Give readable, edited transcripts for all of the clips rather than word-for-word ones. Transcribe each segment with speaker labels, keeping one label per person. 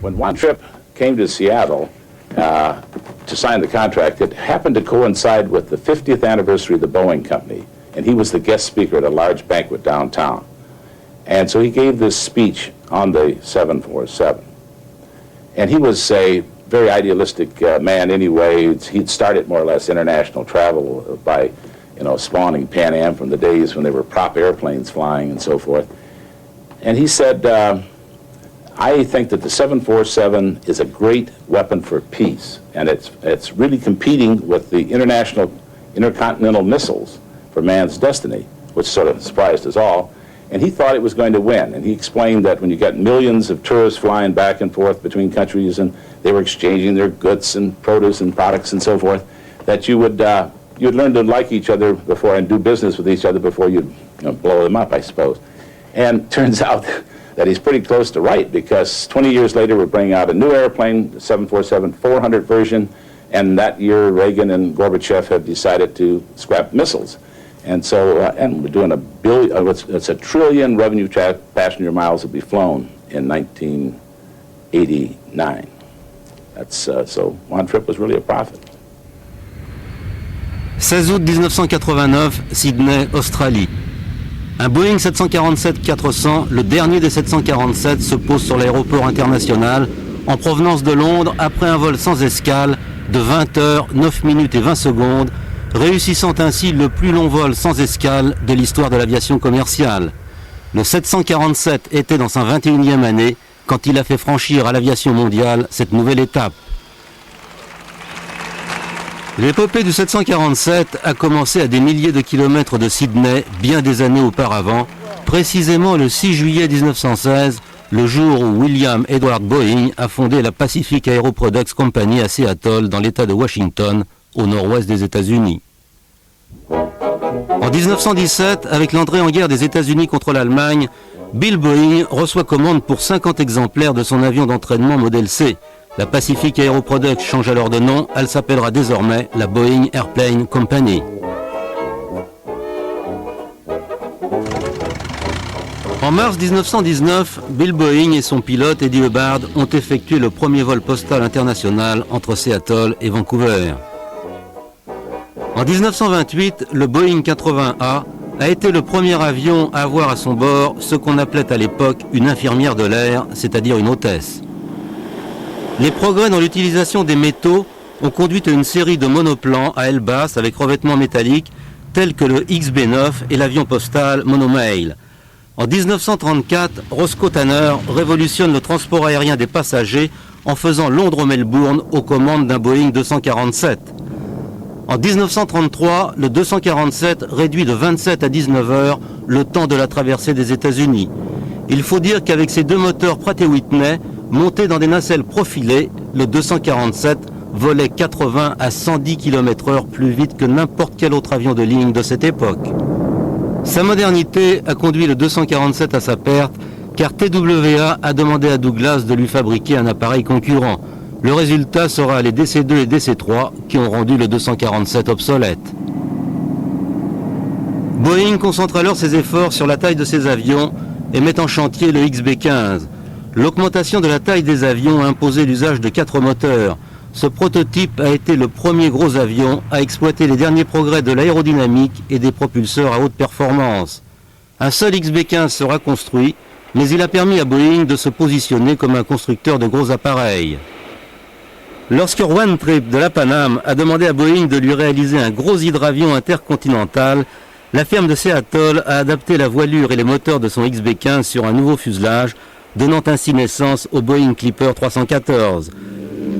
Speaker 1: When Juan Trippe came to Seattle to sign the contract, it happened to coincide with the 50th anniversary of the Boeing Company, and he was the guest speaker at a large banquet downtown. And so he gave this speech on the 747. And he was a very idealistic man anyway. He'd started more or less international travel by, spawning Pan Am from the days when there were prop airplanes flying and so forth. And he said, I think that the 747 is a great weapon for peace, and it's really competing with the intercontinental missiles for man's destiny, which sort of surprised us all. And he thought it was going to win. And he explained that when you got millions of tourists flying back and forth between countries and they were exchanging their goods and produce and products and so forth, that you'd learn to like each other before and do business with each other before you'd blow them up, I suppose. And turns out that he's pretty close to right, because 20 years later we're bringing out a new airplane, the 747-400 version, and that year Reagan and Gorbachev have decided to scrap missiles. And so, and we're doing it's a trillion revenue passenger miles will be flown in 1989. So Juan Trippe was really a prophet.
Speaker 2: 16 août 1989, Sydney, Australie. Un Boeing 747-400, le dernier des 747, se pose sur l'aéroport international en provenance de Londres après un vol sans escale de 20 heures, 9 minutes et 20 secondes, réussissant ainsi le plus long vol sans escale de l'histoire de l'aviation commerciale. Le 747 était dans sa 21e année quand il a fait franchir à l'aviation mondiale cette nouvelle étape. L'épopée du 747 a commencé à des milliers de kilomètres de Sydney bien des années auparavant, précisément le 6 juillet 1916, le jour où William Edward Boeing a fondé la Pacific Aero Products Company à Seattle dans l'État de Washington, au nord-ouest des États-Unis. En 1917, avec l'entrée en guerre des États-Unis contre l'Allemagne, Bill Boeing reçoit commande pour 50 exemplaires de son avion d'entraînement modèle C. La Pacific Aero Products change alors de nom, elle s'appellera désormais la Boeing Airplane Company. En mars 1919, Bill Boeing et son pilote Eddie Hubbard ont effectué le premier vol postal international entre Seattle et Vancouver. En 1928, le Boeing 80A a été le premier avion à avoir à son bord ce qu'on appelait à l'époque une infirmière de l'air, c'est-à-dire une hôtesse. Les progrès dans l'utilisation des métaux ont conduit à une série de monoplans à aile basse avec revêtement métallique tels que le XB9 et l'avion postal Monomail. En 1934, Roscoe Tanner révolutionne le transport aérien des passagers en faisant Londres-Melbourne aux commandes d'un Boeing 247. En 1933, le 247 réduit de 27 à 19 heures le temps de la traversée des États-Unis. Il faut dire qu'avec ses deux moteurs Pratt & Whitney, montés dans des nacelles profilées, le 247 volait 80 à 110 km/h plus vite que n'importe quel autre avion de ligne de cette époque. Sa modernité a conduit le 247 à sa perte, car TWA a demandé à Douglas de lui fabriquer un appareil concurrent. Le résultat sera les DC-2 et DC-3 qui ont rendu le 247 obsolète. Boeing concentre alors ses efforts sur la taille de ses avions et met en chantier le XB-15. L'augmentation de la taille des avions a imposé l'usage de 4 moteurs. Ce prototype a été le premier gros avion à exploiter les derniers progrès de l'aérodynamique et des propulseurs à haute performance. Un seul XB-15 sera construit, mais il a permis à Boeing de se positionner comme un constructeur de gros appareils. Lorsque Juan Trippe de la Pan Am a demandé à Boeing de lui réaliser un gros hydravion intercontinental, la firme de Seattle a adapté la voilure et les moteurs de son XB-15 sur un nouveau fuselage, donnant ainsi naissance au Boeing Clipper 314.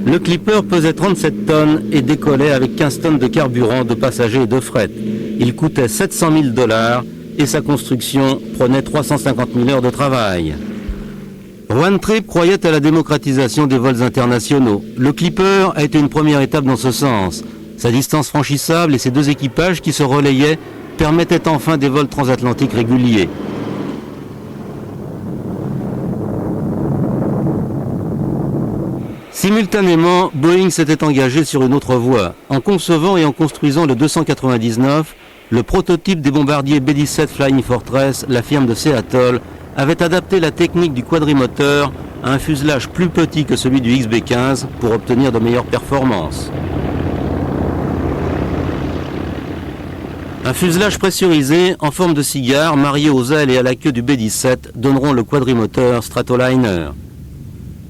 Speaker 2: Le Clipper pesait 37 tonnes et décollait avec 15 tonnes de carburant, de passagers et de fret. Il coûtait $700 000 et sa construction prenait 350 000 heures de travail. Juan Trippe croyait à la démocratisation des vols internationaux. Le Clipper a été une première étape dans ce sens. Sa distance franchissable et ses deux équipages qui se relayaient permettaient enfin des vols transatlantiques réguliers. Simultanément, Boeing s'était engagé sur une autre voie. En concevant et en construisant le 299, le prototype des bombardiers B-17 Flying Fortress, la firme de Seattle avait adapté la technique du quadrimoteur à un fuselage plus petit que celui du XB-15 pour obtenir de meilleures performances. Un fuselage pressurisé en forme de cigare marié aux ailes et à la queue du B-17 donneront le quadrimoteur Stratoliner.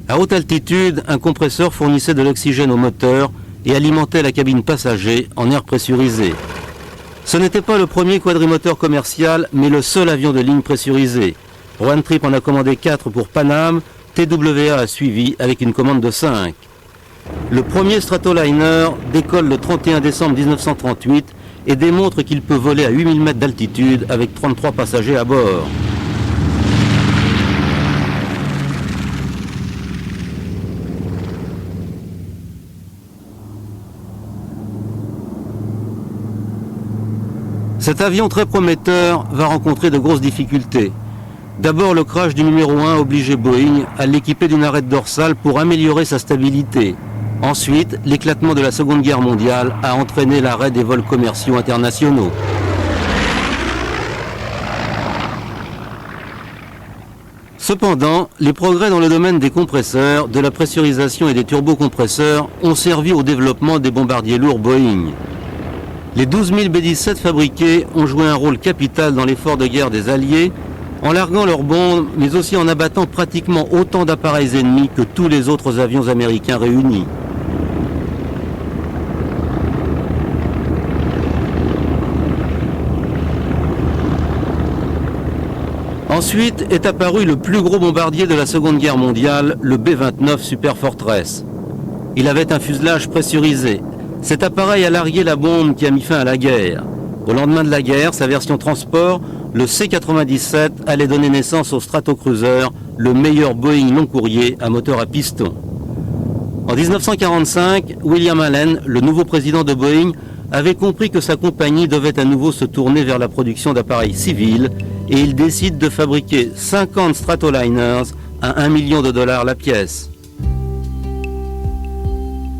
Speaker 2: À haute altitude, un compresseur fournissait de l'oxygène au moteur et alimentait la cabine passager en air pressurisé. Ce n'était pas le premier quadrimoteur commercial, mais le seul avion de ligne pressurisé. Rowan Tripp en a commandé 4 pour Pan Am, TWA a suivi avec une commande de 5. Le premier Stratoliner décolle le 31 décembre 1938 et démontre qu'il peut voler à 8000 mètres d'altitude avec 33 passagers à bord. Cet avion très prometteur va rencontrer de grosses difficultés. D'abord, le crash du numéro 1 obligeait Boeing à l'équiper d'une arête dorsale pour améliorer sa stabilité. Ensuite, l'éclatement de la Seconde Guerre mondiale a entraîné l'arrêt des vols commerciaux internationaux. Cependant, les progrès dans le domaine des compresseurs, de la pressurisation et des turbocompresseurs ont servi au développement des bombardiers lourds Boeing. Les 12 000 B-17 fabriqués ont joué un rôle capital dans l'effort de guerre des Alliés, en larguant leurs bombes, mais aussi en abattant pratiquement autant d'appareils ennemis que tous les autres avions américains réunis. Ensuite est apparu le plus gros bombardier de la Seconde Guerre mondiale, le B-29 Super Fortress. Il avait un fuselage pressurisé. Cet appareil a largué la bombe qui a mis fin à la guerre. Au lendemain de la guerre, sa version transport, le C-97, allait donner naissance au Stratocruiser, le meilleur Boeing long courrier à moteur à piston. En 1945, William Allen, le nouveau président de Boeing, avait compris que sa compagnie devait à nouveau se tourner vers la production d'appareils civils et il décide de fabriquer 50 Stratoliners à $1 million la pièce.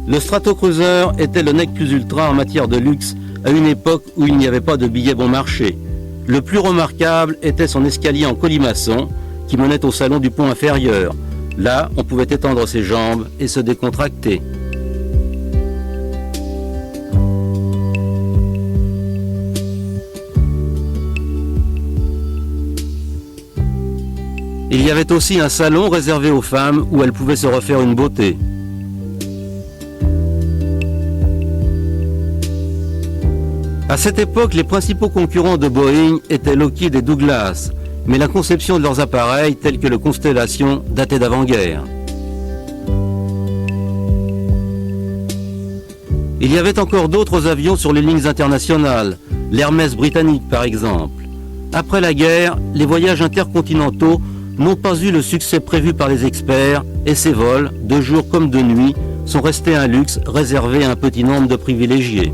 Speaker 2: Le Stratocruiser était le nec plus ultra en matière de luxe à une époque où il n'y avait pas de billets bon marché. Le plus remarquable était son escalier en colimaçon qui menait au salon du pont inférieur. Là, on pouvait étendre ses jambes et se décontracter. Il y avait aussi un salon réservé aux femmes où elles pouvaient se refaire une beauté. À cette époque, les principaux concurrents de Boeing étaient Lockheed et Douglas, mais la conception de leurs appareils, tels que le Constellation, datait d'avant-guerre. Il y avait encore d'autres avions sur les lignes internationales, l'Hermès britannique par exemple. Après la guerre, les voyages intercontinentaux n'ont pas eu le succès prévu par les experts et ces vols, de jour comme de nuit, sont restés un luxe réservé à un petit nombre de privilégiés.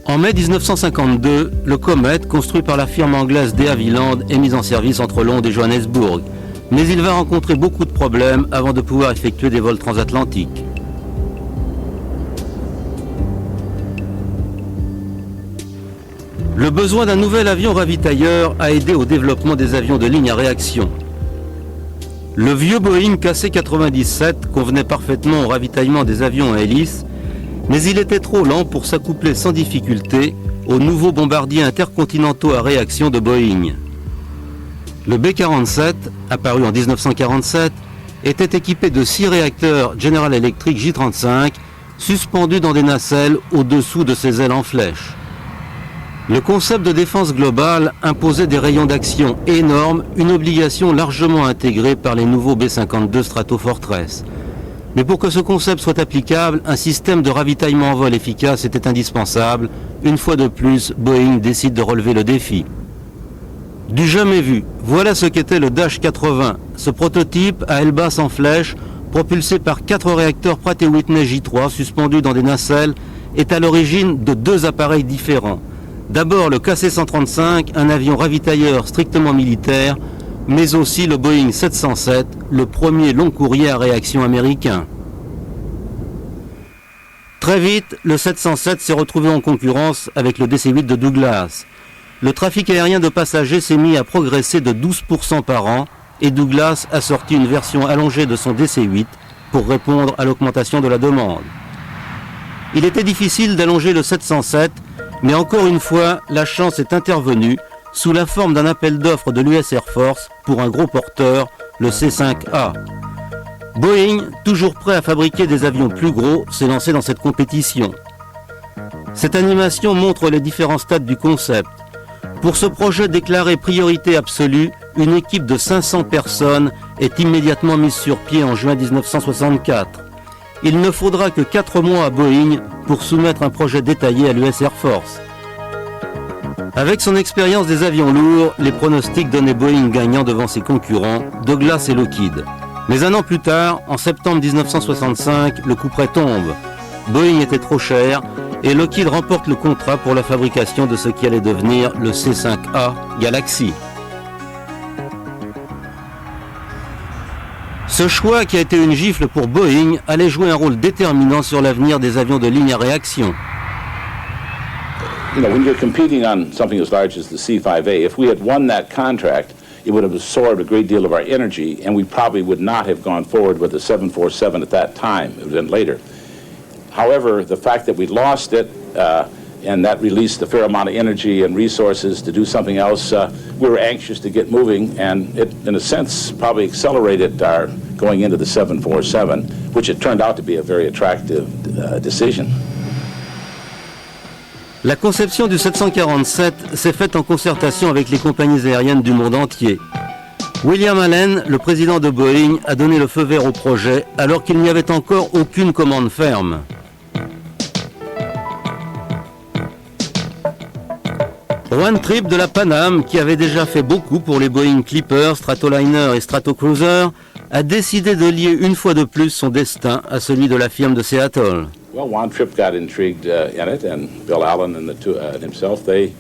Speaker 2: En mai 1952, le Comet, construit par la firme anglaise De Havilland, est mis en service entre Londres et Johannesburg. Mais il va rencontrer beaucoup de problèmes avant de pouvoir effectuer des vols transatlantiques. Le besoin d'un nouvel avion ravitailleur a aidé au développement des avions de ligne à réaction. Le vieux Boeing KC-97 convenait parfaitement au ravitaillement des avions à hélice, mais il était trop lent pour s'accoupler sans difficulté aux nouveaux bombardiers intercontinentaux à réaction de Boeing. Le B-47, apparu en 1947, était équipé de 6 réacteurs General Electric J-35 suspendus dans des nacelles au-dessous de ses ailes en flèche. Le concept de défense globale imposait des rayons d'action énormes, une obligation largement intégrée par les nouveaux B-52 Stratofortress. Mais pour que ce concept soit applicable, un système de ravitaillement en vol efficace était indispensable. Une fois de plus, Boeing décide de relever le défi. Du jamais vu, voilà ce qu'était le Dash 80. Ce prototype à aile basse en flèche, propulsé par 4 réacteurs Pratt & Whitney J3 suspendus dans des nacelles, est à l'origine de 2 appareils différents. D'abord le KC-135, un avion ravitailleur strictement militaire, mais aussi le Boeing 707, le premier long courrier à réaction américain. Très vite, le 707 s'est retrouvé en concurrence avec le DC-8 de Douglas. Le trafic aérien de passagers s'est mis à progresser de 12% par an et Douglas a sorti une version allongée de son DC-8 pour répondre à l'augmentation de la demande. Il était difficile d'allonger le 707, mais encore une fois, la chance est intervenue sous la forme d'un appel d'offres de l'US Air Force pour un gros porteur, le C-5A. Boeing, toujours prêt à fabriquer des avions plus gros, s'est lancé dans cette compétition. Cette animation montre les différents stades du concept. Pour ce projet déclaré priorité absolue, une équipe de 500 personnes est immédiatement mise sur pied en juin 1964. Il ne faudra que 4 mois à Boeing pour soumettre un projet détaillé à l'US Air Force. Avec son expérience des avions lourds, les pronostics donnaient Boeing gagnant devant ses concurrents, Douglas et Lockheed. Mais un an plus tard, en septembre 1965, le coup près tombe. Boeing était trop cher et Lockheed remporte le contrat pour la fabrication de ce qui allait devenir le C-5A Galaxy. Ce choix, qui a été une gifle pour Boeing, allait jouer un rôle déterminant sur l'avenir des avions de ligne à réaction.
Speaker 1: You know, when you're competing on something as large as the C-5A, if we had won that contract, it would have absorbed a great deal of our energy, and we probably would not have gone forward with the 747 at that time. It would have been later. However, the fact that we lost it, and that released a fair amount of energy and resources to do something else, we were anxious to get moving, and it, in a sense, probably accelerated our going into the 747, which it turned out to be a very attractive decision.
Speaker 2: La conception du 747 s'est faite en concertation avec les compagnies aériennes du monde entier. William Allen, le président de Boeing, a donné le feu vert au projet alors qu'il n'y avait encore aucune commande ferme. Juan Trippe de la Pan Am, qui avait déjà fait beaucoup pour les Boeing Clipper, Stratoliner et Stratocruiser, a décidé de lier une fois de plus son destin à celui de la firme de Seattle.
Speaker 1: Well, Juan Trippe got intrigued in it, and Bill Allen and himself, they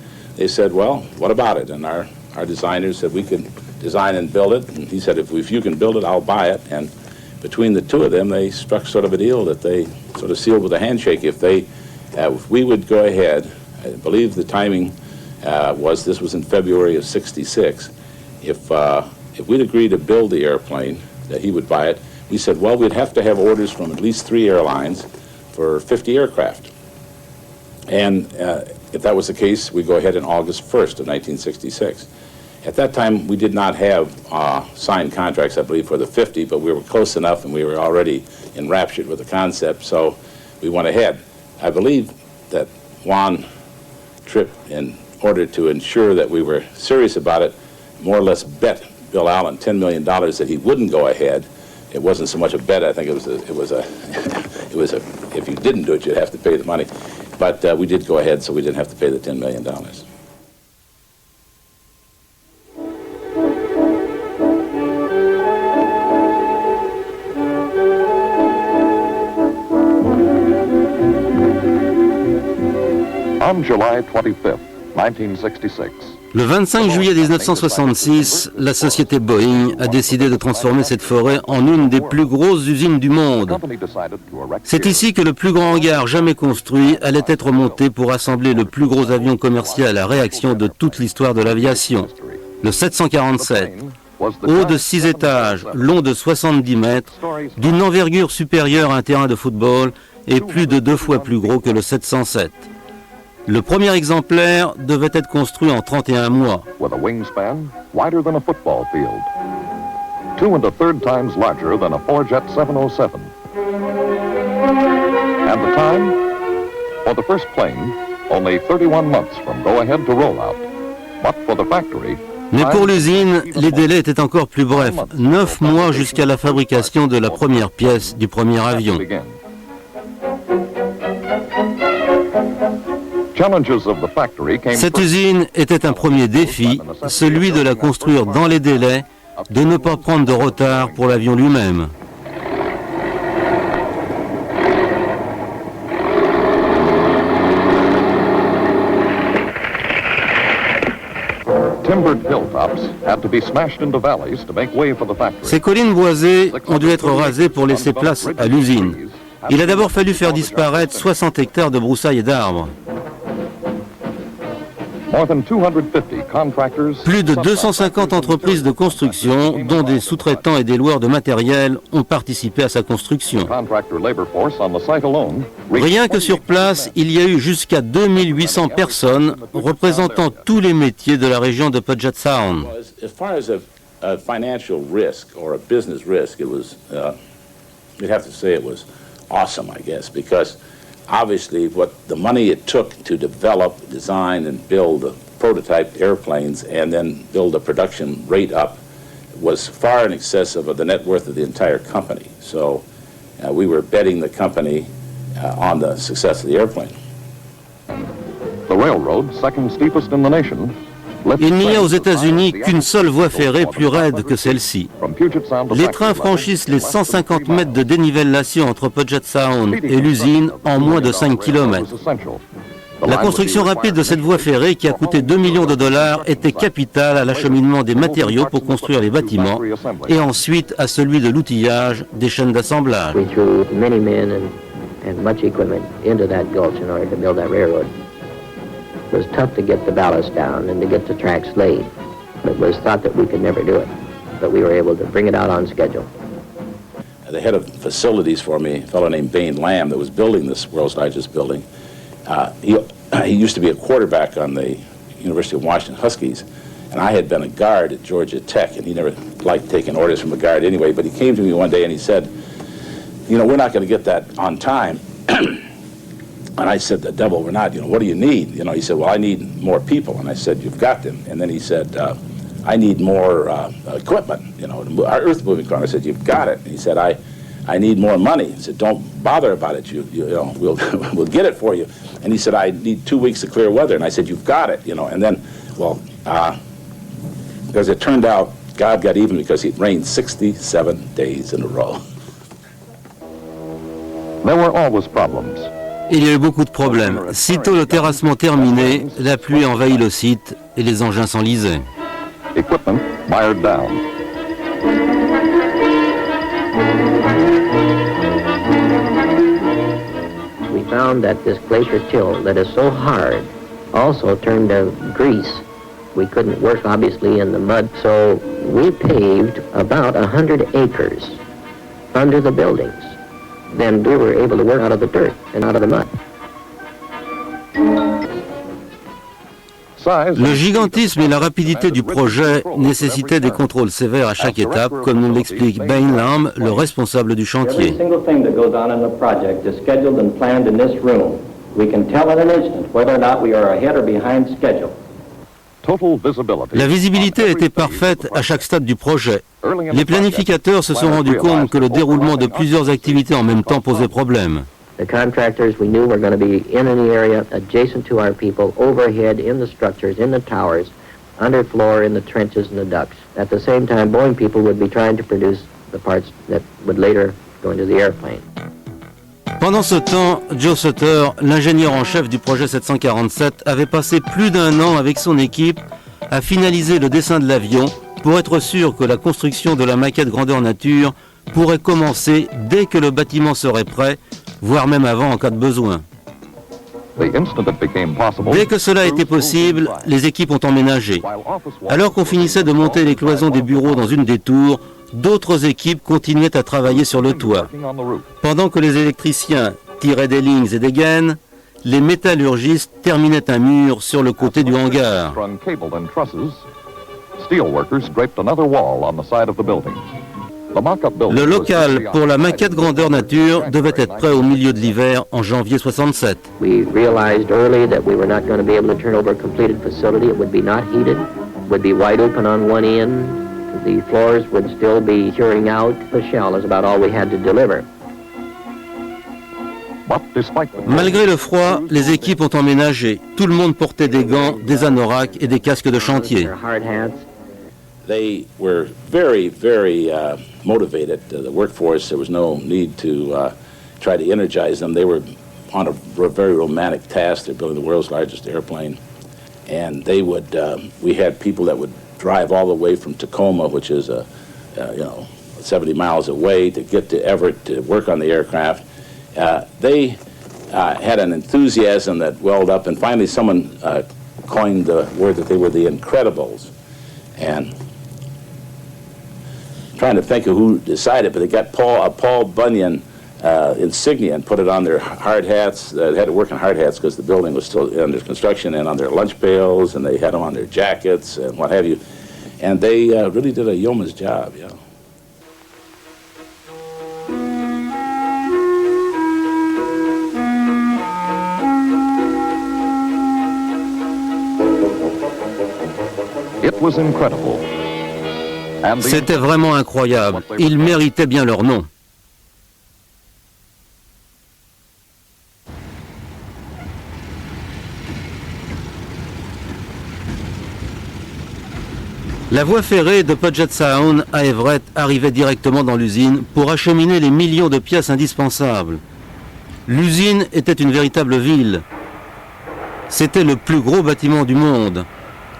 Speaker 1: said, well, what about it? And our designers said we could design and build it. And he said, if you can build it, I'll buy it. And between the two of them, they struck sort of a deal that they sort of sealed with a handshake. If we would go ahead, I believe the timing this was in February of '66. If we'd agree to build the airplane, that he would buy it, we said, well, we'd have to have orders from at least 3 airlines for 50 aircraft. And if that was the case, we'd go ahead on August 1st of 1966. At that time, we did not have signed contracts, I believe, for the 50, but we were close enough and we were already enraptured with the concept, so we went ahead. I believe that Juan Trippe, in order to ensure that we were serious about it, more or less bet Bill Allen $10 million that he wouldn't go ahead. It wasn't so much a bet. I think it was a if you didn't do it, you'd have to pay the money. But we did go ahead, so we didn't have to pay the $10 million.
Speaker 3: On July 25th, 1966.
Speaker 2: Le 25 juillet 1966, la société Boeing a décidé de transformer cette forêt en une des plus grosses usines du monde. C'est ici que le plus grand hangar jamais construit allait être monté pour assembler le plus gros avion commercial à réaction de toute l'histoire de l'aviation, le 747. Haut de 6 étages, long de 70 mètres, d'une envergure supérieure à un terrain de football et plus de 2 fois plus gros que le 707. Le premier exemplaire devait être construit en 31 mois.
Speaker 3: With a wingspan wider than a football field, 2 1/3 times larger than a four-jet 707. And the time? For the first plane, only 31 months from go-ahead to rollout. But for the factory,
Speaker 2: mais pour l'usine, les délais étaient encore plus brefs. 9 mois jusqu'à la fabrication de la première pièce du premier avion. Cette usine était un premier défi, celui de la construire dans les délais, de ne pas prendre de retard pour l'avion lui-même. Ces collines boisées ont dû être rasées pour laisser place à l'usine. Il a d'abord fallu faire disparaître 60 hectares de broussailles et d'arbres.
Speaker 3: More than 250 contractors.
Speaker 2: Plus de 250 entreprises de construction, dont des sous-traitants et des loueurs de matériel, ont participé à sa construction.
Speaker 3: Contractor labor force on the site alone.
Speaker 2: Rien que sur place, il y a eu jusqu'à 2800 personnes représentant tous les métiers de la région de Puget Sound.
Speaker 1: As far as a financial risk or a business risk, it was, you'd have to say it was awesome, I guess, because obviously what the money it took to develop, design, and build the prototype airplanes and then build a production rate up was far in excess of the net worth of the entire company. So we were betting the company on the success of the airplane.
Speaker 3: The railroad, second steepest in the nation.
Speaker 2: Il n'y a aux États-Unis qu'une seule voie ferrée plus raide que celle-ci. Les trains franchissent les 150 mètres de dénivellation entre Puget Sound et l'usine en moins de 5 km. La construction rapide de cette voie ferrée, qui a coûté 2 millions de dollars, était capitale à l'acheminement des matériaux pour construire les bâtiments et ensuite à celui de l'outillage des chaînes d'assemblage.
Speaker 4: We threw many men and much equipment into that gulch in order to build that railroad. It was tough to get the ballast down and to get the tracks laid. It was thought that we could never do it, but we were able to bring it out on schedule.
Speaker 1: The head of facilities for me, a fellow named Bain Lamb, that was building this world's largest building, he used to be a quarterback on the University of Washington Huskies, and I had been a guard at Georgia Tech, and he never liked taking orders from a guard anyway, but he came to me one day and he said, you know, we're not going to get that on time. And I said, the devil, we're not, you know, what do you need? You know, he said, well, I need more people. And I said, you've got them. And then he said, I need more equipment, you know, our earth moving car. I said, you've got it. And he said, I need more money. He said, don't bother about it. You know, we'll get it for you. And he said, I need 2 weeks of clear weather. And I said, you've got it, you know. And then, well, as it turned out, God got even because it rained 67 days in a row.
Speaker 3: There were always problems.
Speaker 2: Il y a eu beaucoup de problèmes. Sitôt le terrassement terminé, la pluie envahit le site et les engins s'enlisaient.
Speaker 3: Equipment mired down.
Speaker 4: We found that this glacier till that is so hard also turned to grease. We couldn't work, obviously, in the mud, so we paved about 100 acres under the buildings. Then we were able to work out of the dirt and out of the mud.
Speaker 2: Le gigantisme et la rapidité du projet nécessitaient des contrôles sévères à chaque étape, comme nous l'explique Bain Lamb, le responsable du chantier.
Speaker 5: Every single thing that goes on in the project is scheduled and planned in this room. We can tell in an instant whether or not we are ahead or behind schedule.
Speaker 2: La visibilité était parfaite à chaque stade du projet. Les planificateurs se sont rendus compte que le déroulement de plusieurs activités en même temps posait problème.
Speaker 4: The contractors we knew were going to be in the area adjacent to our people, overhead, in the structures, in the towers, underfloor, in the trenches and the ducts. At the same time, Boeing people would be trying to produce the parts that would later go into the airplane.
Speaker 2: Pendant ce temps, Joe Sutter, l'ingénieur en chef du projet 747, avait passé plus d'1 an avec son équipe à finaliser le dessin de l'avion pour être sûr que la construction de la maquette grandeur nature pourrait commencer dès que le bâtiment serait prêt, voire même avant en cas de besoin. Dès que cela était possible, les équipes ont emménagé. Alors qu'on finissait de monter les cloisons des bureaux dans une des tours, d'autres équipes continuaient à travailler sur le toit. Pendant que les électriciens tiraient des lignes et des gaines, les métallurgistes terminaient un mur sur le côté du hangar. Le local pour la maquette grandeur nature devait être prêt au milieu de l'hiver en janvier 67.
Speaker 4: We realized early that we were not going to be able to turn over a completed facility. It would be not heated, would be wide open on one end. The floors would still be curing out. The shell is about all we had to deliver.
Speaker 2: Malgré le froid, les équipes ont emménagé. Tout le monde portait des gants, des anoraks et des casques de chantier.
Speaker 1: They were very, very motivated. The workforce, there was no need to try to energize them. They were on a very romantic task. They're building the world's largest airplane. And they would, we had people that would drive all the way from Tacoma, which is, 70 miles away, to get to Everett to work on the aircraft. They had an enthusiasm that welled up, and finally someone coined the word that they were the Incredibles. And I'm trying to think of who decided, but they got a Paul Bunyan insignia and put it on their hard hats. They had to work on hard hats because the building was still under construction, and on their lunch pails, and they had them on their jackets and what have you. And they really did a yeoman's job, yeah.
Speaker 3: It was incredible. And the
Speaker 2: C'était vraiment incroyable. Ils méritaient bien leur nom. La voie ferrée de Puget Sound à Everett arrivait directement dans l'usine pour acheminer les millions de pièces indispensables. L'usine était une véritable ville. C'était le plus gros bâtiment du monde.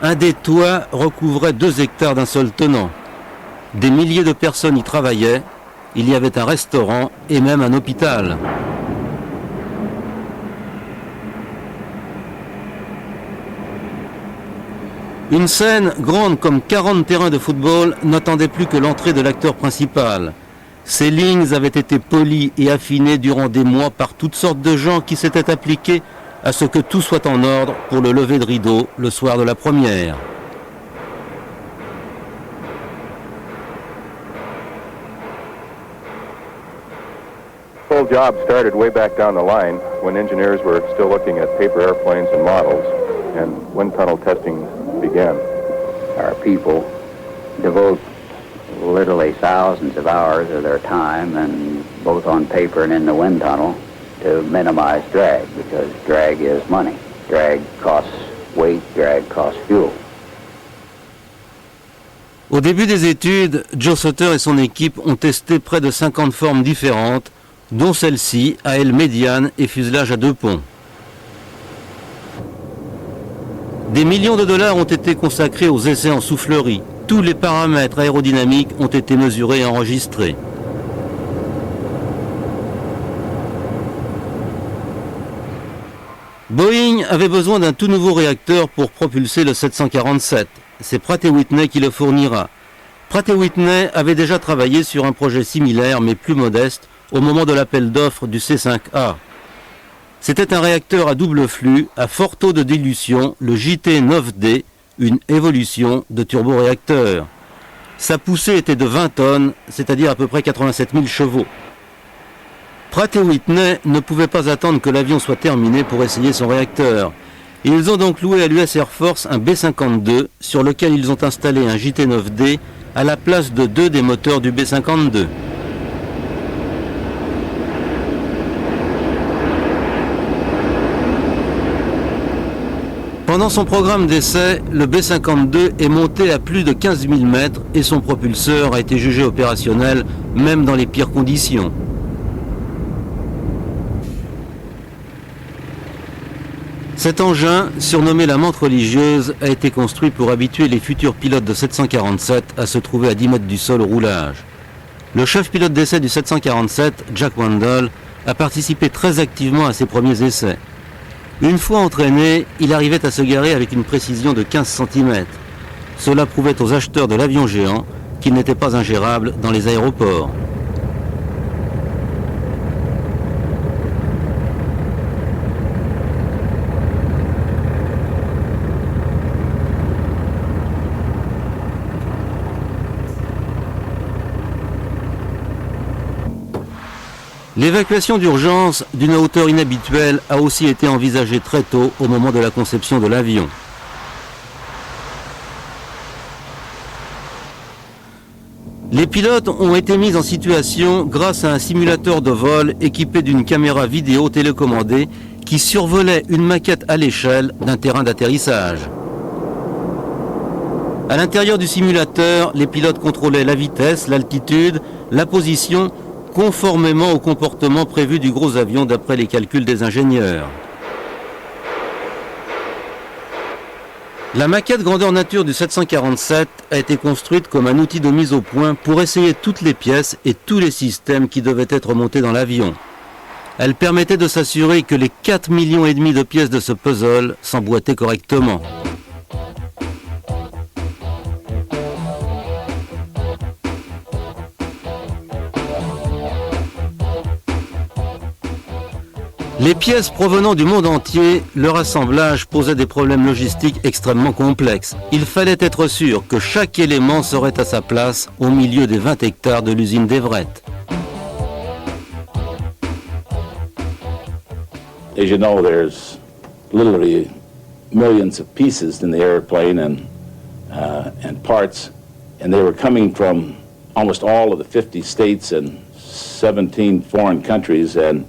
Speaker 2: Un des toits recouvrait 2 hectares d'un seul tenant. Des milliers de personnes y travaillaient. Il y avait un restaurant et même un hôpital. Une scène grande comme 40 terrains de football n'attendait plus que l'entrée de l'acteur principal. Ces lignes avaient été polies et affinées durant des mois par toutes sortes de gens qui s'étaient appliqués à ce que tout soit en ordre pour le lever de rideau le soir de la première.
Speaker 6: The whole job started way back down the line when engineers were still looking at paper airplanes and models, and wind tunnel testing began.
Speaker 7: Our people devote literally thousands of hours of their time, and both on paper and in the wind tunnel, to minimize drag, because drag is money. Drag costs weight, drag costs fuel.
Speaker 2: Au début des études, Joe Sutter et son équipe ont testé près de 50 formes différentes, dont celle-ci à aile médiane et fuselage à 2 ponts. Des millions de dollars ont été consacrés aux essais en soufflerie. Tous les paramètres aérodynamiques ont été mesurés et enregistrés. Boeing avait besoin d'un tout nouveau réacteur pour propulser le 747. C'est Pratt & Whitney qui le fournira. Pratt & Whitney avait déjà travaillé sur un projet similaire mais plus modeste au moment de l'appel d'offres du C5A. C'était un réacteur à double flux à fort taux de dilution, le JT9D, une évolution de turboréacteur. Sa poussée était de 20 tonnes, c'est-à-dire à peu près 87 000 chevaux. Pratt & Whitney ne pouvait pas attendre que l'avion soit terminé pour essayer son réacteur. Ils ont donc loué à l'US Air Force un B-52 sur lequel ils ont installé un JT9D à la place de 2 des moteurs du B-52. Pendant son programme d'essai, le B-52 est monté à plus de 15 000 mètres et son propulseur a été jugé opérationnel même dans les pires conditions. Cet engin, surnommé la menthe religieuse, a été construit pour habituer les futurs pilotes de 747 à se trouver à 10 mètres du sol au roulage. Le chef pilote d'essai du 747, Jack Wendell, a participé très activement à ses premiers essais. Une fois entraîné, il arrivait à se garer avec une précision de 15 cm. Cela prouvait aux acheteurs de l'avion géant qu'il n'était pas ingérable dans les aéroports. L'évacuation d'urgence d'une hauteur inhabituelle a aussi été envisagée très tôt au moment de la conception de l'avion. Les pilotes ont été mis en situation grâce à un simulateur de vol équipé d'une caméra vidéo télécommandée qui survolait une maquette à l'échelle d'un terrain d'atterrissage. À l'intérieur du simulateur, les pilotes contrôlaient la vitesse, l'altitude, la position, conformément au comportement prévu du gros avion d'après les calculs des ingénieurs. La maquette grandeur nature du 747 a été construite comme un outil de mise au point pour essayer toutes les pièces et tous les systèmes qui devaient être montés dans l'avion. Elle permettait de s'assurer que les 4,5 millions de pièces de ce puzzle s'emboîtaient correctement. Les pièces provenant du monde entier, leur assemblage posait des problèmes logistiques extrêmement complexes. Il fallait être sûr que chaque élément serait à sa place au milieu des 20 hectares de l'usine d'Everett.
Speaker 1: As you know, there's literally millions of pieces in the airplane and parts, and they were coming from almost all of the 50 states and 17 foreign countries, and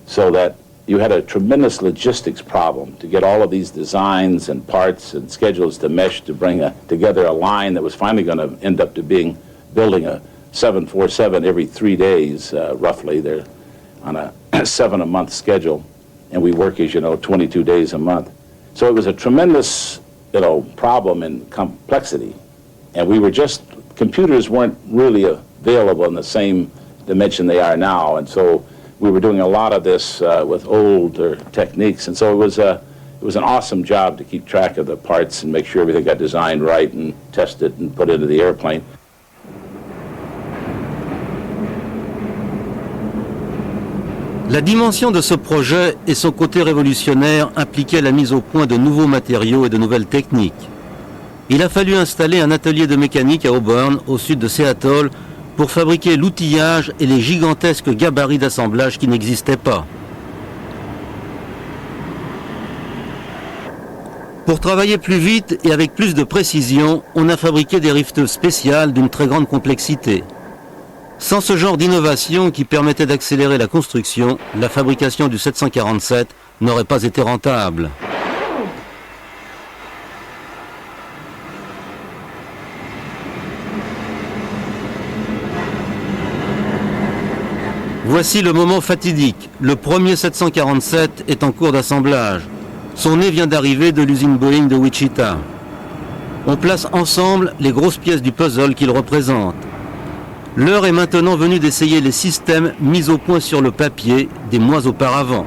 Speaker 1: so that you had a tremendous logistics problem to get all of these designs and parts and schedules to mesh to bring together a line that was finally going to end up to being building a 747 every 3 days, roughly. They're on a 7-a-month schedule, and we work, as you know, 22 days a month. So it was a tremendous, problem and complexity, and computers weren't really available in the same dimension they are now, and so we were doing a lot of this with older techniques, and so it was an awesome job to keep track of the parts and make sure everything got designed right and tested and put into the airplane.
Speaker 2: La dimension de ce projet et son côté révolutionnaire impliquaient la mise au point de nouveaux matériaux et de nouvelles techniques. Il a fallu installer un atelier de mécanique à Auburn, au sud de Seattle, pour fabriquer l'outillage et les gigantesques gabarits d'assemblage qui n'existaient pas. Pour travailler plus vite et avec plus de précision, on a fabriqué des riveteuses spéciales d'une très grande complexité. Sans ce genre d'innovation qui permettait d'accélérer la construction, la fabrication du 747 n'aurait pas été rentable. Voici le moment fatidique. Le premier 747 est en cours d'assemblage. Son nez vient d'arriver de l'usine Boeing de Wichita. On place ensemble les grosses pièces du puzzle qu'il représente. L'heure est maintenant venue d'essayer les systèmes mis au point sur le papier des mois auparavant.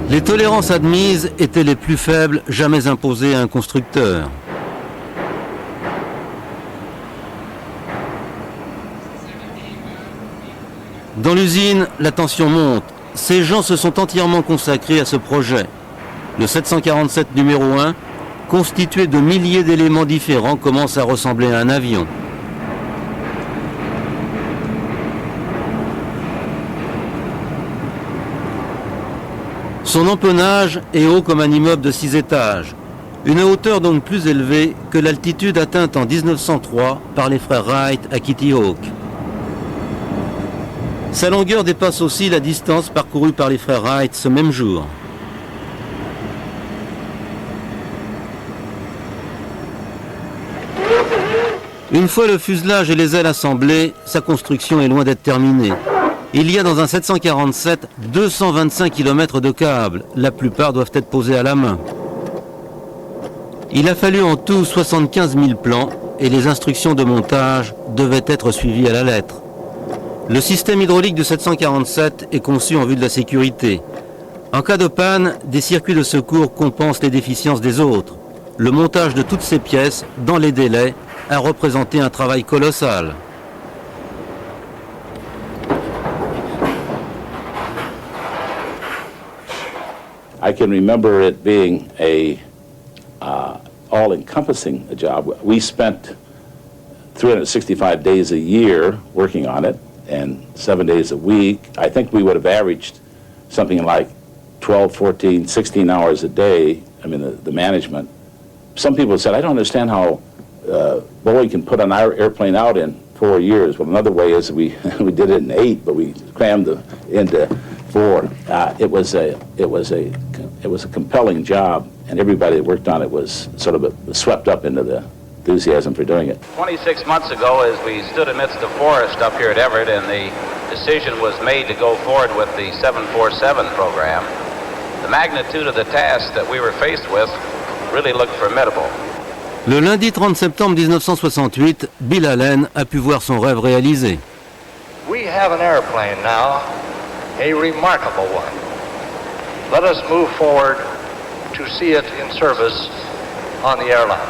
Speaker 2: Les tolérances admises étaient les plus faibles jamais imposées à un constructeur. Dans l'usine, la tension monte. Ces gens se sont entièrement consacrés à ce projet. Le 747 numéro 1, constitué de milliers d'éléments différents, commence à ressembler à un avion. Son empennage est haut comme un immeuble de 6 étages, une hauteur donc plus élevée que l'altitude atteinte en 1903 par les frères Wright à Kitty Hawk. Sa longueur dépasse aussi la distance parcourue par les frères Wright ce même jour. Une fois le fuselage et les ailes assemblées, sa construction est loin d'être terminée. Il y a dans un 747 225 km de câbles. La plupart doivent être posés à la main. Il a fallu en tout 75 000 plans et les instructions de montage devaient être suivies à la lettre. Le système hydraulique du 747 est conçu en vue de la sécurité. En cas de panne, des circuits de secours compensent les déficiences des autres. Le montage de toutes ces pièces, dans les délais, a représenté un travail colossal.
Speaker 1: I can remember it being a all-encompassing job. We spent 365 days a year working on it and 7 days a week. I think we would have averaged something like 12, 14, 16 hours a day, the management. Some people said, I don't understand how Boeing can put an airplane out in 4 years. Well, another way is we did it in 8, but we crammed it into 4. It was a compelling job, and everybody that worked on it was sort of swept up into enthusiasm for doing it.
Speaker 8: 26 months ago, as we stood amidst the forest up here at Everett, and the decision was made to go forward with the 747 program, the magnitude of the task that we were faced with really looked formidable.
Speaker 2: Le lundi 30 septembre 1968, Bill Allen a pu voir son rêve réalisé.
Speaker 9: We have an airplane now, a remarkable one. Let us move forward to see it in service on the airlines.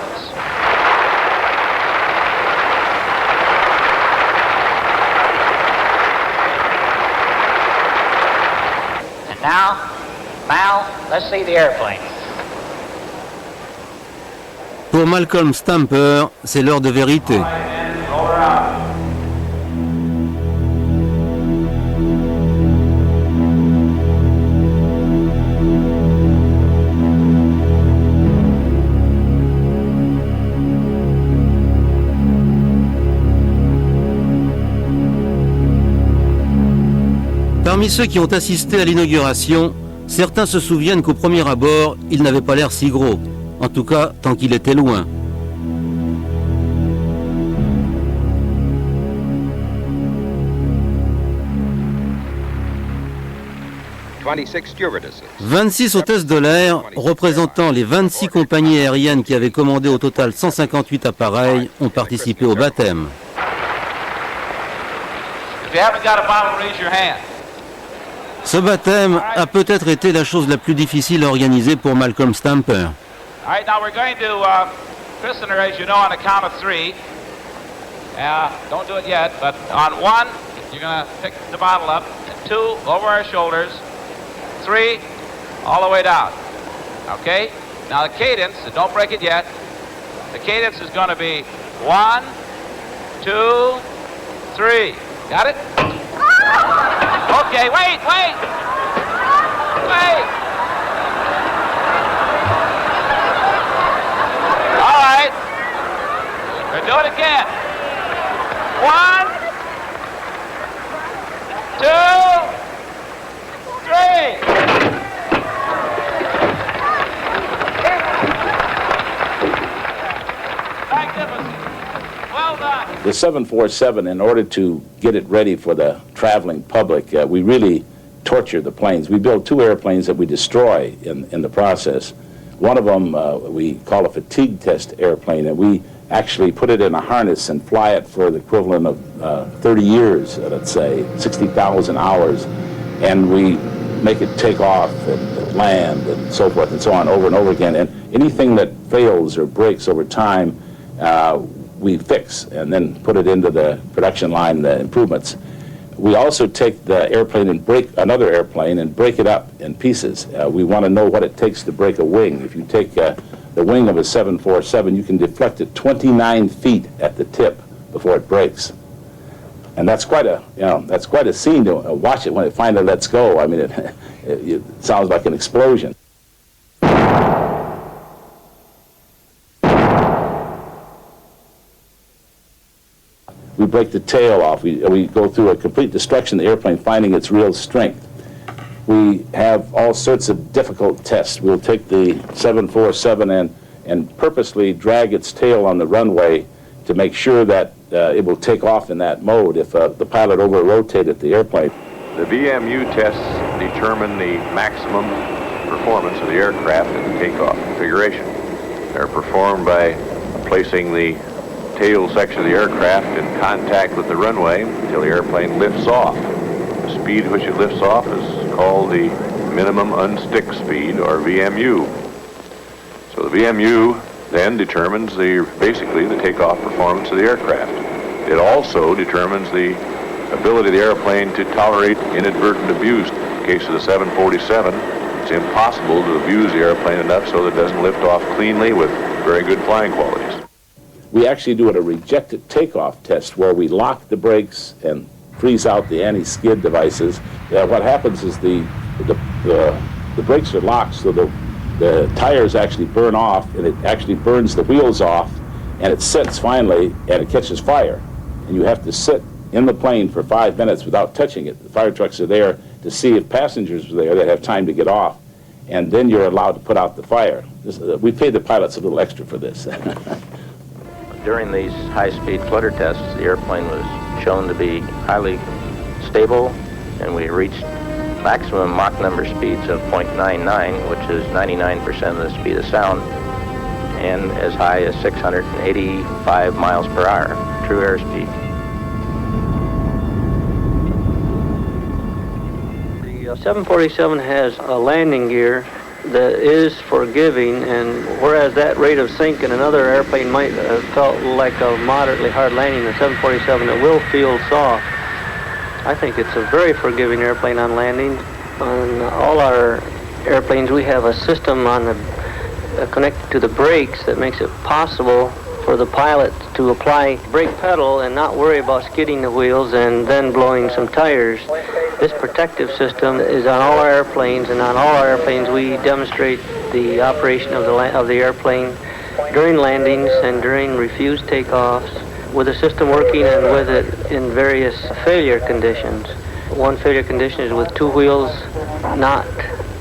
Speaker 10: And now, Mal, let's see the airplane.
Speaker 2: Pour Malcolm Stamper, c'est l'heure de vérité. Parmi ceux qui ont assisté à l'inauguration, certains se souviennent qu'au premier abord, il n'avait pas l'air si gros. En tout cas, tant qu'il était loin. « 26 hôtesses de l'air, représentant les 26 compagnies aériennes qui avaient commandé au total 158 appareils, ont participé au baptême. » Ce baptême a peut-être été la chose la plus difficile à organiser pour Malcolm Stamper.
Speaker 8: All right, now we're going to christen her, as you know, on the count of 3. Don't do it yet, but on 1, you're going to pick the bottle up. 2, over our shoulders. 3, all the way down. Okay? Now the cadence, don't break it yet. The cadence is going to be 1, 2, 3. Got it? Okay, wait. All right. We'll do it again. 1, 2, 3. Magnificent. Well done.
Speaker 1: The 747, in order to get it ready for the traveling public, we really torture the planes. We build 2 airplanes that we destroy in the process. One of them we call a fatigue test airplane, and we actually put it in a harness and fly it for the equivalent of 30 years, let's say, 60,000 hours, and we make it take off and land and so forth and so on over and over again. And anything that fails or breaks over time, we fix and then put it into the production line, the improvements. We also take the airplane and break another airplane and break it up in pieces. We want to know what it takes to break a wing. If you take the wing of a 747, you can deflect it 29 feet at the tip before it breaks. And that's quite a scene to watch it when it finally lets go. I mean, it sounds like an explosion. We break the tail off. We go through a complete destruction of the airplane, finding its real strength. We have all sorts of difficult tests. We'll take the 747 and purposely drag its tail on the runway to make sure that it will take off in that mode if the pilot over-rotated the airplane.
Speaker 6: The VMU tests determine the maximum performance of the aircraft in the takeoff configuration. They're performed by placing the tail section of the aircraft in contact with the runway until the airplane lifts off. The speed at which it lifts off is called the minimum unstick speed, or VMU. So the VMU then determines basically the takeoff performance of the aircraft. It also determines the ability of the airplane to tolerate inadvertent abuse. In the case of the 747, it's impossible to abuse the airplane enough so that it doesn't lift off cleanly with very good flying qualities.
Speaker 1: We actually do a rejected takeoff test where we lock the brakes and freeze out the anti-skid devices. What happens is the brakes are locked, so the tires actually burn off, and it actually burns the wheels off, and it sits finally, and it catches fire. And you have to sit in the plane for 5 minutes without touching it. The fire trucks are there to see if passengers are there that have time to get off, and then you're allowed to put out the fire. We pay the pilots a little extra for this.
Speaker 11: During these high-speed flutter tests, the airplane was shown to be highly stable, and we reached maximum Mach number speeds of 0.99, which is 99% of the speed of sound, and as high as 685 miles per hour, true airspeed.
Speaker 12: The 747 has a landing gear that is forgiving, and whereas that rate of sink in another airplane might have felt like a moderately hard landing, the 747 it will feel soft. I think it's a very forgiving airplane on landing. On all our airplanes we have a system on the connected to the brakes that makes it possible for the pilot to apply brake pedal and not worry about skidding the wheels and then blowing some tires. This protective system is on all our airplanes, and on all our airplanes we demonstrate the operation of the airplane during landings and during refused takeoffs, with the system working and with it in various failure conditions. One failure condition is with two wheels not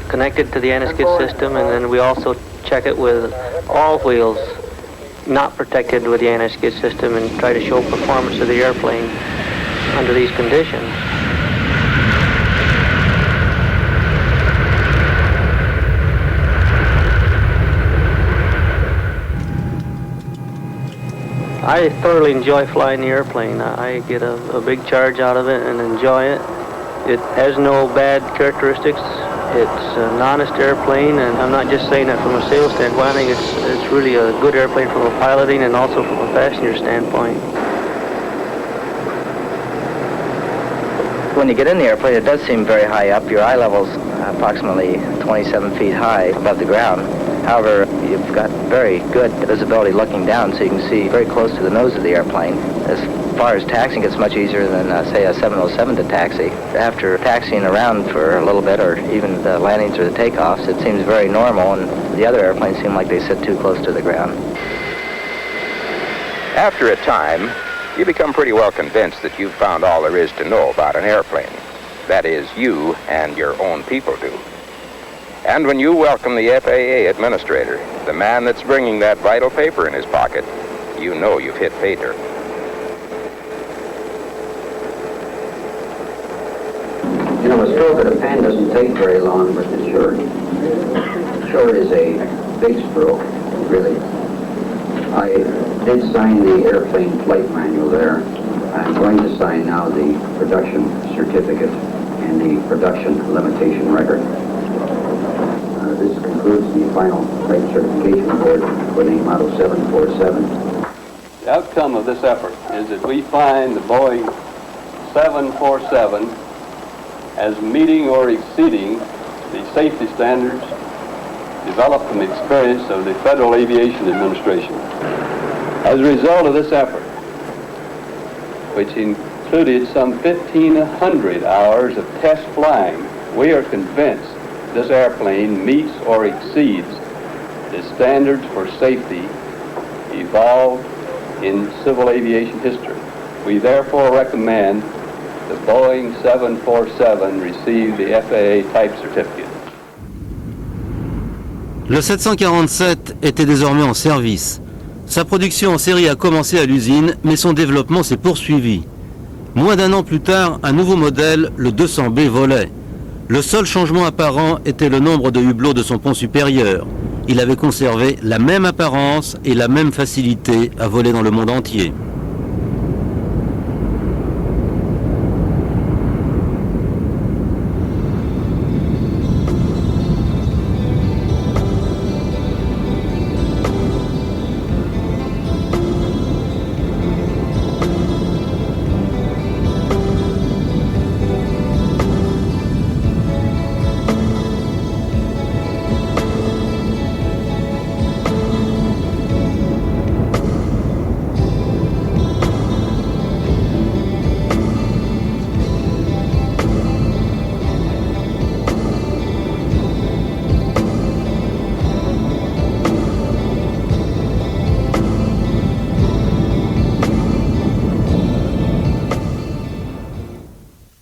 Speaker 12: connected to the anti-skid system, and then we also check it with all wheels not protected with the anti-skid system and try to show performance of the airplane under these conditions. I thoroughly enjoy flying the airplane. I get a big charge out of it and enjoy it. It has no bad characteristics. It's an honest airplane, and I'm not just saying that from a sales standpoint. I think it's really a good airplane from a piloting and also from a passenger standpoint.
Speaker 13: When you get in the airplane, it does seem very high up. Your eye level's approximately 27 feet high above the ground. However, you've got very good visibility looking down, so you can see very close to the nose of the airplane. As far as taxiing, it's much easier than, say, a 707 to taxi. After taxiing around for a little bit, or even the landings or the takeoffs, it seems very normal, and the other airplanes seem like they sit too close to the ground.
Speaker 14: After a time, you become pretty well convinced that you've found all there is to know about an airplane. That is, you and your own people do. And when you welcome the FAA administrator, the man that's bringing that vital paper in his pocket, you know you've hit pay dirt.
Speaker 7: You know, a stroke of the pen doesn't take very long, but the short is a big stroke, really. I did sign the airplane flight manual there. I'm going to sign now the production certificate and the production limitation record. This concludes the final type certification board for the Model 747.
Speaker 15: The outcome of this effort is that we find the Boeing 747 as meeting or exceeding the safety standards developed from the experience of the Federal Aviation Administration. As a result of this effort, which included some 1,500 hours of test flying, we are convinced this airplane meets or exceeds the standards for safety evolved in civil aviation history. We therefore recommend the Boeing 747 receive the FAA Type Certificate.
Speaker 2: Le 747 était désormais en service. Sa production en série a commencé à l'usine, mais son développement s'est poursuivi. Moins d'un an plus tard, un nouveau modèle, le 200B, volait. Le seul changement apparent était le nombre de hublots de son pont supérieur. Il avait conservé la même apparence et la même facilité à voler dans le monde entier.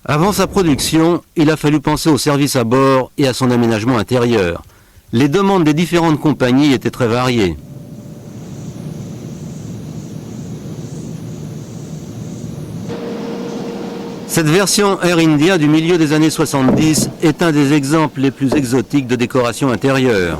Speaker 2: Avant sa production, il a fallu penser au service à bord et à son aménagement intérieur. Les demandes des différentes compagnies étaient très variées. Cette version Air India du milieu des années 70 est un des exemples les plus exotiques de décoration intérieure.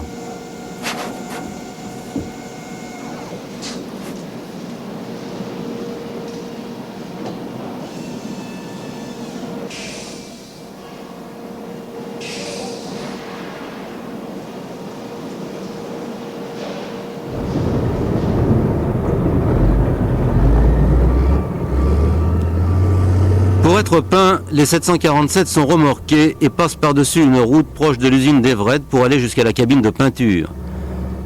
Speaker 2: Pour être peints, les 747 sont remorqués et passent par-dessus une route proche de l'usine d'Everett pour aller jusqu'à la cabine de peinture.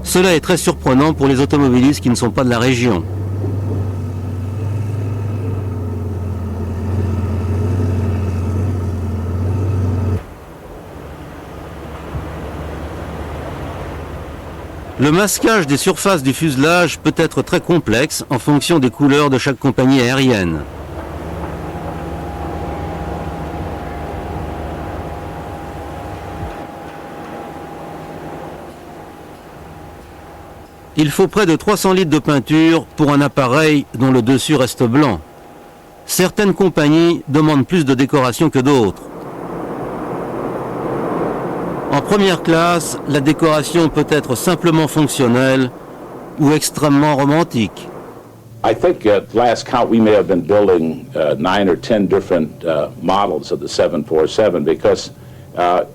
Speaker 2: Cela est très surprenant pour les automobilistes qui ne sont pas de la région. Le masquage des surfaces du fuselage peut être très complexe en fonction des couleurs de chaque compagnie aérienne. Il faut près de 300 litres de peinture pour un appareil dont le dessus reste blanc. Certaines compagnies demandent plus de décoration que d'autres. En première classe, la décoration peut être simplement fonctionnelle ou extrêmement romantique.
Speaker 1: I think at last count we may have been building 9 or 10 different models of the 747 because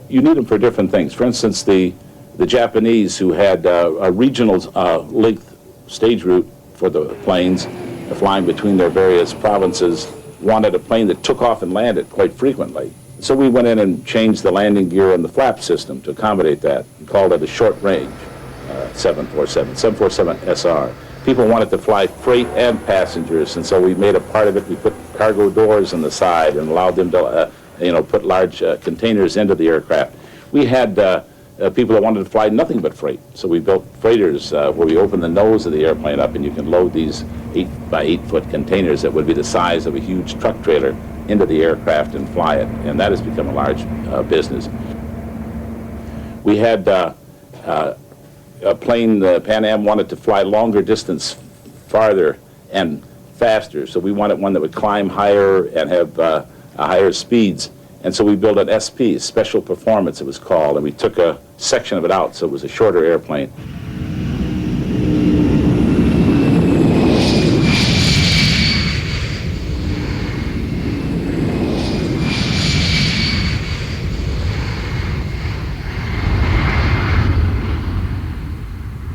Speaker 1: you need them for different things. For instance, the Japanese, who had a regional length stage route for the planes flying between their various provinces, wanted a plane that took off and landed quite frequently. So we went in and changed the landing gear and the flap system to accommodate that and called it a short-range 747, 747 SR. People wanted to fly freight and passengers, and so we made a part of it. We put cargo doors on the side and allowed them to, put large containers into the aircraft. We had people that wanted to fly nothing but freight. So we built freighters where we open the nose of the airplane up and you can load these 8 by 8 foot containers that would be the size of a huge truck trailer into the aircraft and fly it. And that has become a large business. We had a plane, the Pan Am wanted to fly longer distance, farther and faster. So we wanted one that would climb higher and have higher speeds. And so we built an SP, Special Performance it was called, and we took a section of it out, so it was a shorter airplane.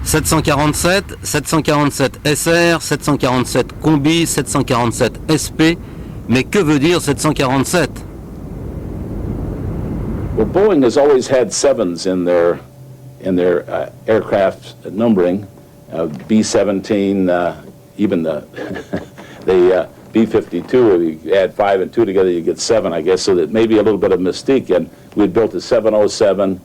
Speaker 2: ...747, 747 SR, 747 Combi, 747 SP... Mais que veut dire 747?
Speaker 1: Well, Boeing has always had sevens in their aircraft numbering. B-17, even the B-52, you add 5 and 2 together, you get 7, I guess, so that maybe a little bit of mystique. And we built a 707,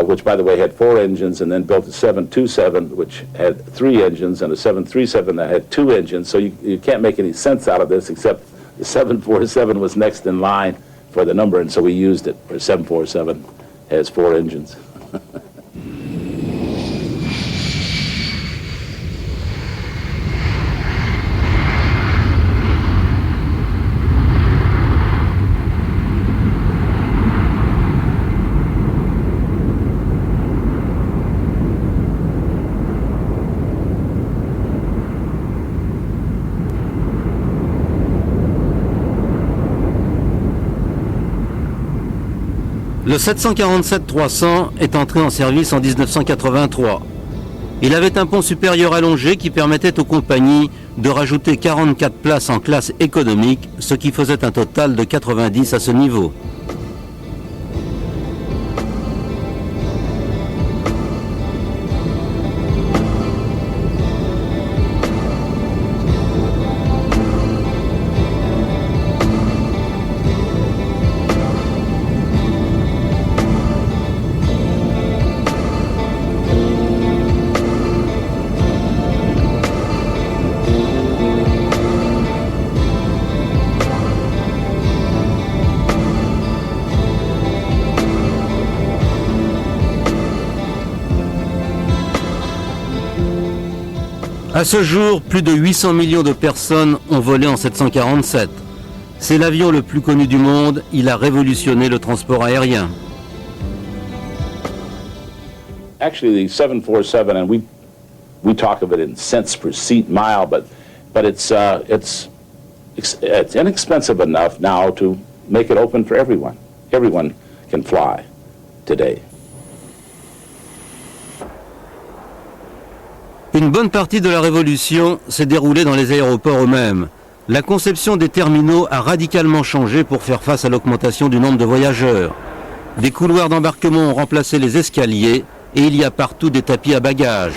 Speaker 1: which, by the way, had 4 engines, and then built a 727, which had 3 engines, and a 737 that had 2 engines. So you can't make any sense out of this, except the 747 was next in line for the number, and so we used it. Where 747 has 4 engines.
Speaker 2: Le 747-300 est entré en service en 1983. Il avait un pont supérieur allongé qui permettait aux compagnies de rajouter 44 places en classe économique, ce qui faisait un total de 90 à ce niveau. À ce jour, plus de 800 millions de personnes ont volé en 747. C'est l'avion le plus connu du monde, il a révolutionné le transport aérien.
Speaker 1: Actually, the 747, and we talk of it in cents per seat mile, but it's inexpensive enough now to make it open for everyone. Everyone can fly today.
Speaker 2: Une bonne partie de la révolution s'est déroulée dans les aéroports eux-mêmes. La conception des terminaux a radicalement changé pour faire face à l'augmentation du nombre de voyageurs. Des couloirs d'embarquement ont remplacé les escaliers et il y a partout des tapis à bagages.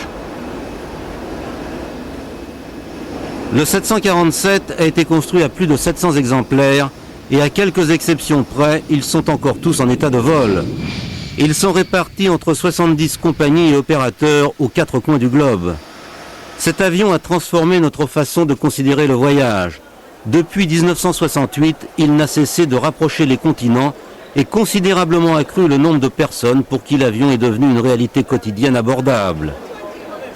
Speaker 2: Le 747 a été construit à plus de 700 exemplaires et à quelques exceptions près, ils sont encore tous en état de vol. Ils sont répartis entre 70 compagnies et opérateurs aux quatre coins du globe. Cet avion a transformé notre façon de considérer le voyage. Depuis 1968, il n'a cessé de rapprocher les continents et considérablement accru le nombre de personnes pour qui l'avion est devenu une réalité quotidienne abordable.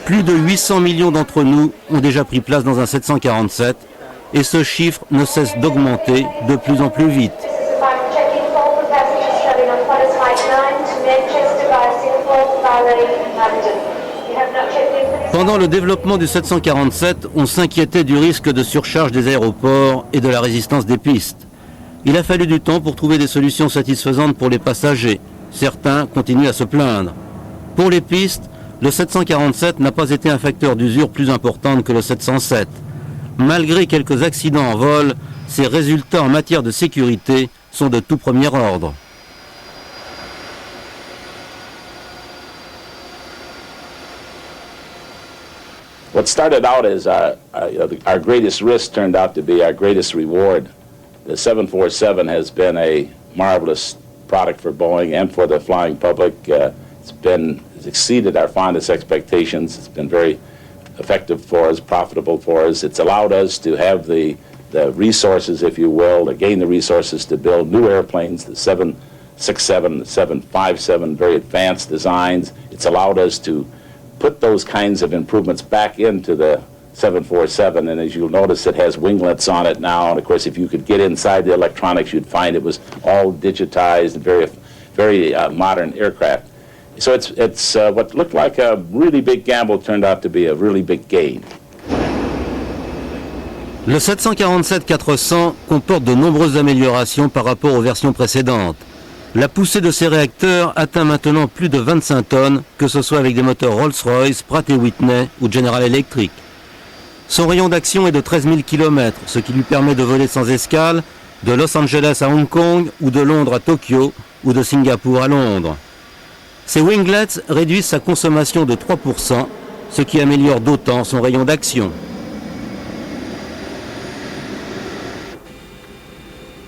Speaker 2: Plus de 800 millions d'entre nous ont déjà pris place dans un 747 et ce chiffre ne cesse d'augmenter de plus en plus vite. Pendant le développement du 747, on s'inquiétait du risque de surcharge des aéroports et de la résistance des pistes. Il a fallu du temps pour trouver des solutions satisfaisantes pour les passagers. Certains continuent à se plaindre. Pour les pistes, le 747 n'a pas été un facteur d'usure plus important que le 707. Malgré quelques accidents en vol, ses résultats en matière de sécurité sont de tout premier ordre.
Speaker 1: What started out as our greatest risk turned out to be our greatest reward. The 747 has been a marvelous product for Boeing and for the flying public. It's exceeded our fondest expectations. It's been very effective for us, profitable for us. It's allowed us to have the resources, if you will, to gain the resources to build new airplanes, the 767, the 757, very advanced designs. It's allowed us to put those kinds of improvements back into the 747, and as you'll notice, it has winglets on it now, and of course, if you could get inside the electronics, you'd find it was all digitized, very modern aircraft. So it's what looked like a really big gamble turned out to be a really big gain.
Speaker 2: Le 747-400 comporte de nombreuses améliorations par rapport aux versions précédentes. La poussée de ces réacteurs atteint maintenant plus de 25 tonnes, que ce soit avec des moteurs Rolls-Royce, Pratt & Whitney ou General Electric. Son rayon d'action est de 13 000 km, ce qui lui permet de voler sans escale de Los Angeles à Hong Kong ou de Londres à Tokyo ou de Singapour à Londres. Ces winglets réduisent sa consommation de 3%, ce qui améliore d'autant son rayon d'action.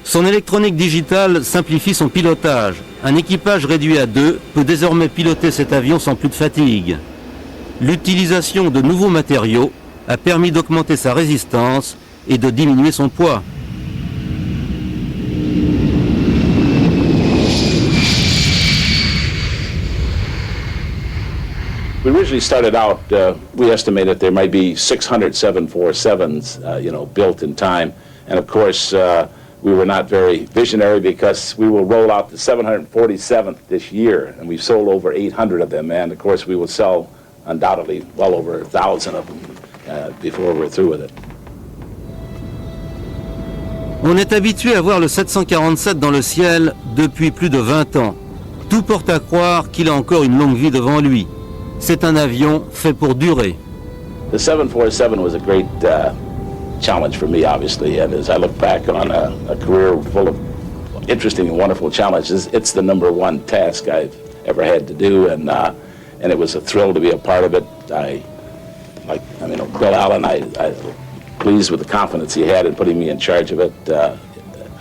Speaker 2: Son électronique digitale simplifie son pilotage. Un équipage réduit à 2 peut désormais piloter cet avion sans plus de fatigue. L'utilisation de nouveaux matériaux a permis d'augmenter sa résistance et de diminuer son poids.
Speaker 1: We originally started out, we estimated there might be 600 747s, built in time. And of course, we were not very visionary because we will roll out the 747th this year, and we've sold over 800 of them. And of course, we will sell undoubtedly well over 1,000 of them before we're through with it.
Speaker 2: On est habitué à voir le 747 dans le ciel depuis plus de 20 ans. Tout porte à croire qu'il a encore une longue vie devant lui. C'est un avion fait pour durer.
Speaker 1: The 747 was a great challenge for me, obviously, and as I look back on a career full of interesting and wonderful challenges, it's the number one task I've ever had to do, and it was a thrill to be a part of it. Bill Allen, I pleased with the confidence he had in putting me in charge of it.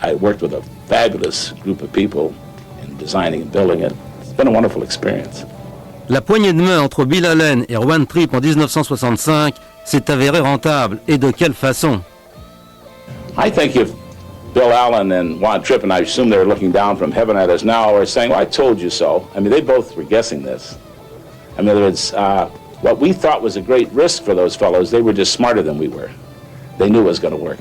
Speaker 1: I worked with a fabulous group of people in designing and building it. It's been a wonderful experience.
Speaker 2: La poignée de main entre Bill Allen et Rowan Tripp en 1965 s'est avérée rentable. Et de quelle façon?
Speaker 1: I think if Bill Allen and Juan Tripp, and I assume they're looking down from heaven at us now, are saying, well, I told you so. I mean, they both were guessing this. I mean, it's what we thought was a great risk for those fellows, they were just smarter than we were. They knew it was going to work.